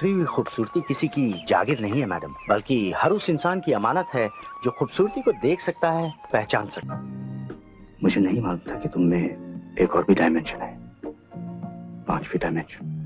बिखरी हुई खूबसूरती किसी की जागीर नहीं है मैडम, बल्कि हर उस इंसान की अमानत है जो खूबसूरती को देख सकता है, पहचान सकता है। मुझे नहीं मालूम था कि तुम में एक और भी डायमेंशन है, 5वीं डायमेंशन।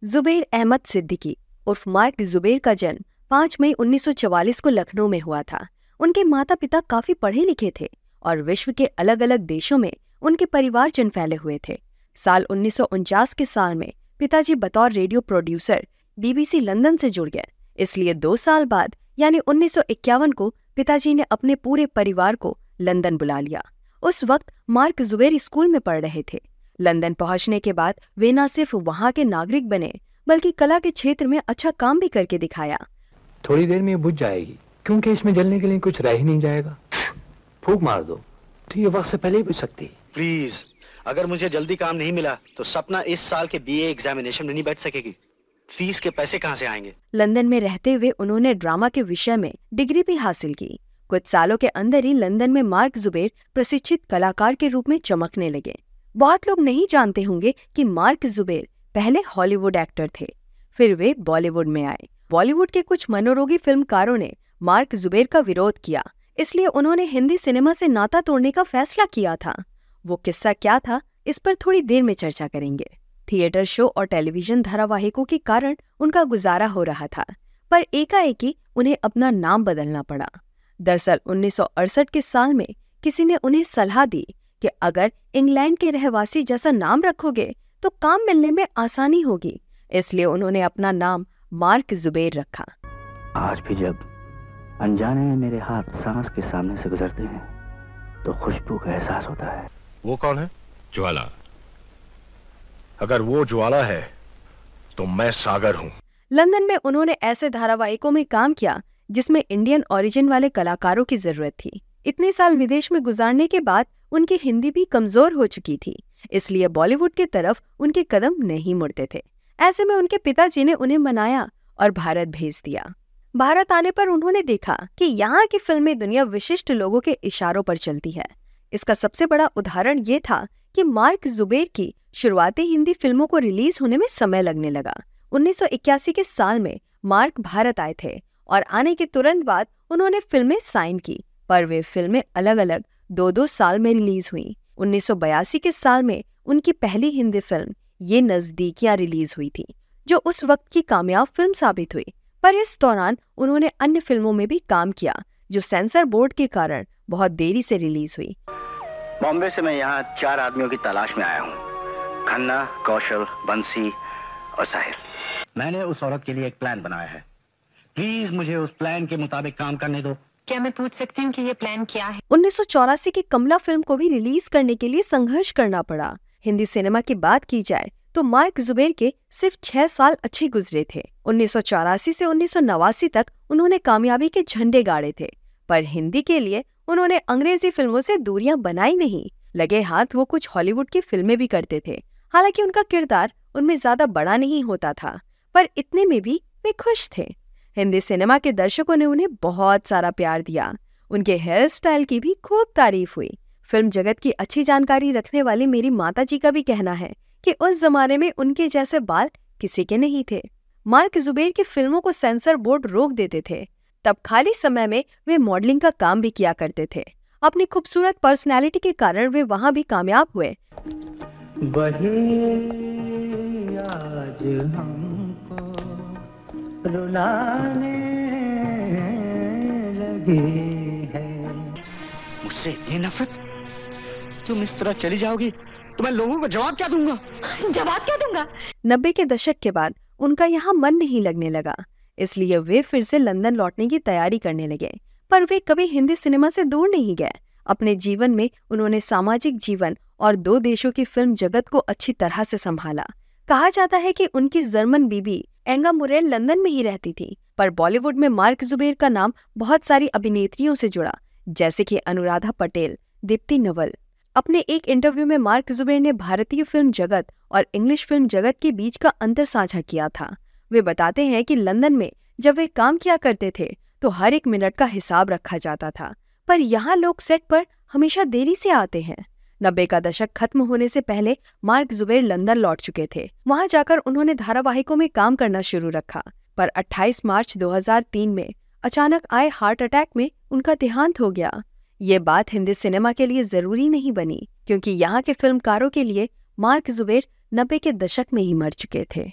जुबैर अहमद सिद्दीकी उर्फ मार्क जुबैर का जन्म 5 मई 1944 को लखनऊ में हुआ था। उनके माता पिता काफी पढ़े लिखे थे और विश्व के अलग अलग देशों में उनके परिवारजन फैले हुए थे। साल 1949 के साल में पिताजी बतौर रेडियो प्रोड्यूसर BBC लंदन से जुड़ गए, इसलिए 2 साल बाद यानी 1951 को पिताजी ने अपने पूरे परिवार को लंदन बुला लिया। उस वक्त मार्क जुबैर स्कूल में पढ़ रहे थे। लंदन पहुंचने के बाद वे न सिर्फ वहां के नागरिक बने, बल्कि कला के क्षेत्र में अच्छा काम भी करके दिखाया। थोड़ी देर में ये बुझ जाएगी, क्योंकि इसमें जलने के लिए कुछ रह ही नहीं जाएगा। फूंक मार दो तो ये वक्त से पहले ही बुझ सकती है। प्लीज, अगर मुझे जल्दी काम नहीं मिला तो सपना इस साल के BA एग्जामिनेशन में नहीं बैठ सकेगी। फीस के पैसे कहाँ से आएंगे? लंदन में रहते हुए उन्होंने ड्रामा के विषय में डिग्री भी हासिल की। कुछ सालों के अंदर ही लंदन में मार्क जुबैर प्रशिक्षित कलाकार के रूप में चमकने लगे। बहुत लोग नहीं जानते होंगे कि मार्क जुबैर पहले हॉलीवुड एक्टर थे, फिर वे बॉलीवुड में आए। बॉलीवुड के कुछ मनोरोगी फिल्मकारों ने मार्क जुबैर का विरोध किया, इसलिए उन्होंने हिंदी सिनेमा से नाता तोड़ने का फैसला किया था। वो किस्सा क्या था, इस पर थोड़ी देर में चर्चा करेंगे। थिएटर शो और टेलीविजन धारावाहिकों के कारण उनका गुजारा हो रहा था, पर एकाएकी उन्हें अपना नाम बदलना पड़ा। दरअसल 1968 के साल में किसी ने उन्हें सलाह दी कि अगर इंग्लैंड के रहवासी जैसा नाम रखोगे तो काम मिलने में आसानी होगी, इसलिए उन्होंने अपना नाम मार्क जुबैर रखा। आज भी जब अनजाने में मेरे हाथ सांस के सामने से गुजरते हैं तो खुशबू का एहसास होता है। वो कौन है? ज्वाला। अगर वो ज्वाला है तो मैं सागर हूँ। लंदन में उन्होंने ऐसे धारावाहिकों में काम किया जिसमें इंडियन ओरिजिन वाले कलाकारों की जरूरत थी। इतने साल विदेश में गुजारने के बाद उनकी हिंदी भी कमजोर हो चुकी थी, इसलिए बॉलीवुड की तरफ उनके कदम नहीं मुड़ते थे। ऐसे में उनके पिताजी ने उन्हें मनाया और भारत भेज दिया। भारत आने पर उन्होंने देखा कि यहाँ की फिल्में दुनिया विशिष्ट लोगों के इशारों पर चलती है। इसका सबसे बड़ा उदाहरण ये था कि मार्क जुबैर की शुरुआती हिंदी फिल्मों को रिलीज होने में समय लगने लगा। 1981 के साल में मार्क भारत आए थे और आने के तुरंत बाद उन्होंने फिल्में साइन की, पर वे फिल्में अलग अलग 2-2 साल में रिलीज हुई। 1982 के साल में उनकी पहली हिंदी फिल्म ये नजदीकियां रिलीज हुई थी, जो उस वक्त की कामयाब फिल्म साबित हुई। पर इस दौरान उन्होंने अन्य फिल्मों में भी काम किया, जो सेंसर बोर्ड के कारण बहुत देरी से रिलीज हुई। बॉम्बे से मैं यहाँ 4 आदमियों की तलाश में आया हूँ, खन्ना, कौशल, बंसी और साहिर। मैंने उस औरत के लिए एक प्लान बनाया है। प्लीज मुझे उस प्लान के मुताबिक काम करने दो। क्या मैं पूछ सकती हूँ कि ये प्लान क्या है? 1984 की कमला फिल्म को भी रिलीज करने के लिए संघर्ष करना पड़ा। हिंदी सिनेमा की बात की जाए तो मार्क जुबैर के सिर्फ 6 साल अच्छे गुजरे थे। 1984 से 1989 तक उन्होंने कामयाबी के झंडे गाड़े थे, पर हिंदी के लिए उन्होंने अंग्रेजी फिल्मों से दूरियां बनाई नहीं। लगे हाथ वो कुछ हॉलीवुड की फिल्में भी करते थे, हालांकि उनका किरदार उनमें ज्यादा बड़ा नहीं होता था, पर इतने में भी वे खुश थे। हिंदी सिनेमा के दर्शकों ने उन्हें बहुत सारा प्यार दिया। उनके हेयर स्टाइल की भी खूब तारीफ हुई। फिल्म जगत की अच्छी जानकारी रखने वाली मेरी माताजी का भी कहना है कि उस जमाने में उनके जैसे बाल किसी के नहीं थे। मार्क जुबैर की फिल्मों को सेंसर बोर्ड रोक देते थे। तब खाली समय में वे मॉडलिंग का काम भी किया करते थे। अपनी खूबसूरत पर्सनैलिटी के कारण वे वहाँ भी कामयाब हुए। आज हमको रुलाने लगी है। मुझसे ये नफरत? तुम इस तरह चली जाओगी तो मैं लोगों को जवाब क्या दूंगा? जवाब क्या दूंगा? 90 के दशक के बाद उनका यहाँ मन नहीं लगने लगा, इसलिए वे फिर से लंदन लौटने की तैयारी करने लगे। पर वे कभी हिंदी सिनेमा से दूर नहीं गए। अपने जीवन में उन्होंने सामाजिक जीवन और 2 देशों की फिल्म जगत को अच्छी तरह से संभाला। कहा जाता है कि उनकी जर्मन बीबी एंगा मुरेल लंदन में ही रहती थी, पर बॉलीवुड में मार्क जुबैर का नाम बहुत सारी अभिनेत्रियों से जुड़ा, जैसे कि अनुराधा पटेल, दीप्ति नवल। अपने एक इंटरव्यू में मार्क जुबैर ने भारतीय फिल्म जगत और इंग्लिश फिल्म जगत के बीच का अंतर साझा किया था। वे बताते हैं कि लंदन में जब वे काम किया करते थे तो हर एक मिनट का हिसाब रखा जाता था, पर यहाँ लोग सेट पर हमेशा देरी से आते हैं। 90 का दशक खत्म होने से पहले मार्क जुबैर लंदन लौट चुके थे। वहां जाकर उन्होंने धारावाहिकों में काम करना शुरू रखा, पर 28 मार्च 2003 में अचानक आए हार्ट अटैक में उनका देहांत हो गया। ये बात हिंदी सिनेमा के लिए जरूरी नहीं बनी, क्योंकि यहाँ के फिल्मकारों के लिए मार्क जुबैर 90 के दशक में ही मर चुके थे।